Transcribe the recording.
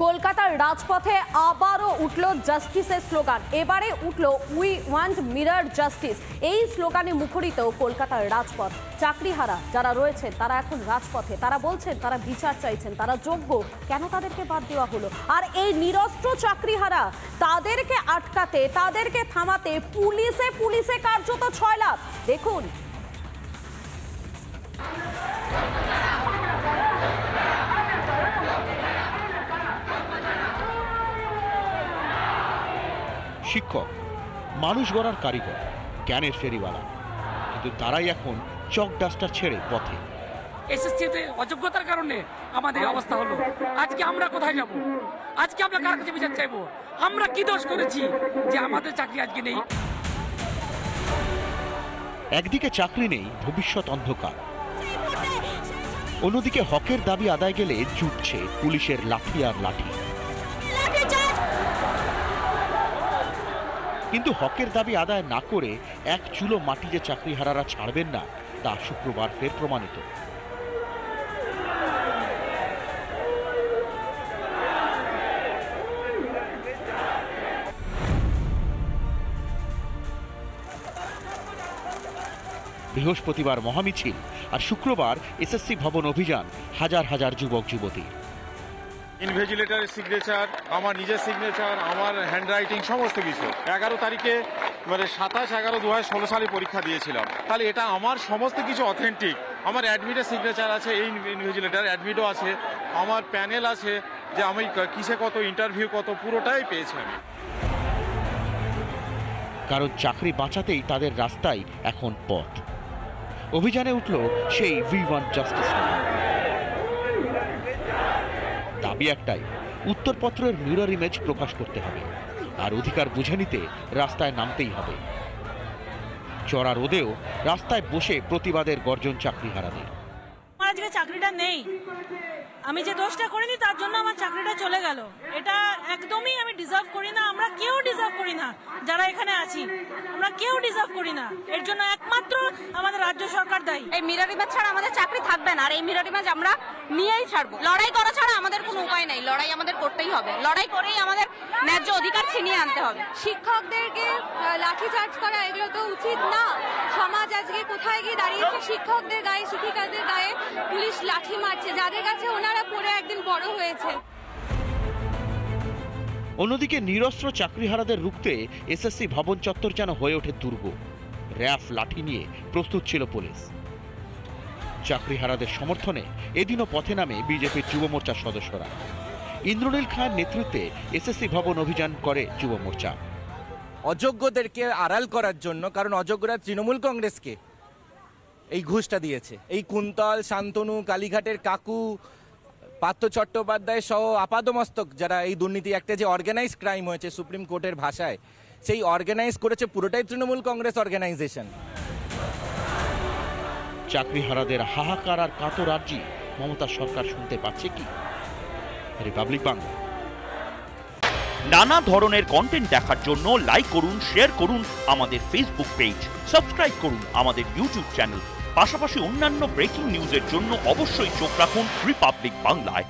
কলকাতার রাজপথে আবারও উঠল জাস্টিসের স্লোগান। এবারে উঠল উই ওয়ান্ট মিরর জাস্টিস। এই স্লোগানে মুখরিত কলকাতার রাজপথ। চাকরিহারা যারা রয়েছেন তারা এখন রাজপথে, তারা বলছেন তারা বিচার চাইছেন, তারা যোগ্য, কেন তাদেরকে বাদ দেওয়া হলো? আর এই নিরস্ত্র চাকরিহারা তাদেরকে আটকাতে, তাদেরকে থামাতে পুলিশে কার্যত ছয়লাভ। দেখুন শিক্ষক, মানুষ গড়ার কারিগর, জ্ঞানের ফেরিওয়ালা, কিন্তু তারাই এখন চক ডাস্টার ছেড়ে পথে। এসএসসিতে অযোগ্যতার কারণে আমাদের অবস্থা হলো। আজকে আমরা কোথায় যাব? আজকে আমরা কার কাছে বিচার চাইবো? আমরা কি দোষ করেছি যে আমাদের চাকরি আজকে নেই? একদিকে চাকরি নেই, ভবিষ্যৎ অন্ধকার, অন্যদিকে হকের দাবি আদায় গেলে জুটছে পুলিশের লাঠি আর লাঠি। কিন্তু হকের দাবি আদায় না করে এক চুলো মাটি যে চাকরিহারারা ছাড়বেন না, তা শুক্রবার ফের প্রমাণিত। বৃহস্পতিবার মহামিছিল আর শুক্রবার এসএসসি ভবন অভিযান, হাজার হাজার যুবক যুবতী। ইনভিজিলেটরের সিগনেচার, আমার নিজের সিগনেচার, আমার হ্যান্ডরাইটিং, সমস্ত কিছু 11 তারিখে মানে 27/11/2016 সালে পরীক্ষা দিয়েছিলাম। তাহলে এটা আমার সমস্ত কিছু অথেন্টিক। আমার অ্যাডমিটের সিগনেচার আছে, এই ইনভিজিলেটর অ্যাডমিটও আছে, আমার প্যানেল আছে যে আমি কিসে কত, ইন্টারভিউ কত, পুরোটাই পেয়েছি আমি। কারণ চাকরি বাঁচাতেই তাদের রাস্তায় এখন পথ। অভিযানে উঠল সেই উই ওয়ান্ট জাস্টিস। দাবি একটাই, উত্তরপত্রের মিরর ইমেজ প্রকাশ করতে হবে আর অধিকার বুঝে নিতে রাস্তায় নামতেই হবে। চড়া রোদেও রাস্তায় বসে প্রতিবাদের গর্জন চাকরিহারাদের। আমার আজকে চাকরিটা নেই, আমি যে দোষটা করিনি তার জন্য আমার চাকরিটা চলে গেল। এটা একদমই আমি ডিজার্ভ করি না, আমরা কেউ ডিজার্ভ করি না, যারা এখানে আছি আমরা কেউ ডিজার্ভ করি না। এর জন্য একমাত্র আমাদের রাজ্য সরকার দায়ী। এই মিরর ইমেজ ছাড়া আমাদের চাকরি থাকবে না, আর এই মিরর ইমেজ আমরা নিয়েই ছাড়বো। লড়াই করা ছাড়া আমাদের কোনো উপায় নেই, লড়াই আমাদের করতেই হবে, লড়াই করেই আমাদের ন্যায্য অধিকার ছিনিয়ে আনতে হবে। শিক্ষকদেরকে লাঠিচার্জ করা এগুলো তো উচিত না। সমাজ আজকে কোথায় গিয়ে দাঁড়িয়েছে? শিক্ষকদের গায়ে, শিক্ষিকাদের গায়ে পুলিশ লাঠি মারছে, যাদের কাছে ওনারা পড়ে একদিন বড় হয়েছে। অন্যদিকে নিরস্ত্র চাকরিহারাদের রুখতে এসএসসি ভবন চত্বর যেন হয়ে ওঠে দুর্গ। র্যাফ লাঠি নিয়ে প্রস্তুত ছিল পুলিশ। চাকরিহারাদের সমর্থনে এদিনও পথে নামে বিজেপির যুব মোর্চার সদস্যরা। ইন্দ্রনীল খাঁর নেতৃত্বে এসএসসি ভবন অভিযান করে যুব মোর্চা। অযোগ্যদেরকে আড়াল করার জন্য, কারণ অযোগ্যরা তৃণমূল কংগ্রেসকে এই ঘুষটা দিয়েছে। এই কুন্তল, শান্তনু, কালীঘাটের কাকু, পার্থ চট্টোপাধ্যায় সহ আপাদমস্তক যারা এই দুর্নীতি একটা যে অর্গানাইজ ক্রাইম হয়েছে সুপ্রিম কোর্টের ভাষায়, সেই অর্গানাইজ করেছে পুরোটাই তৃণমূল কংগ্রেস অর্গানাইজেশন। চাকরিহারাদের হাহাকার আর কাতর আর্জি মমতা সরকার শুনতে পাচ্ছে কি? রিপাবলিক বাংলা। নানা ধরনের কন্টেন্ট দেখার জন্য লাইক করুন, শেয়ার করুন আমাদের ফেসবুক পেজ, সাবস্ক্রাইব করুন আমাদের ইউটিউব চ্যানেল। পাশাপাশি অন্যান্য ব্রেকিং নিউজের জন্য অবশ্যই চোখ রাখুন রিপাবলিক বাংলায়।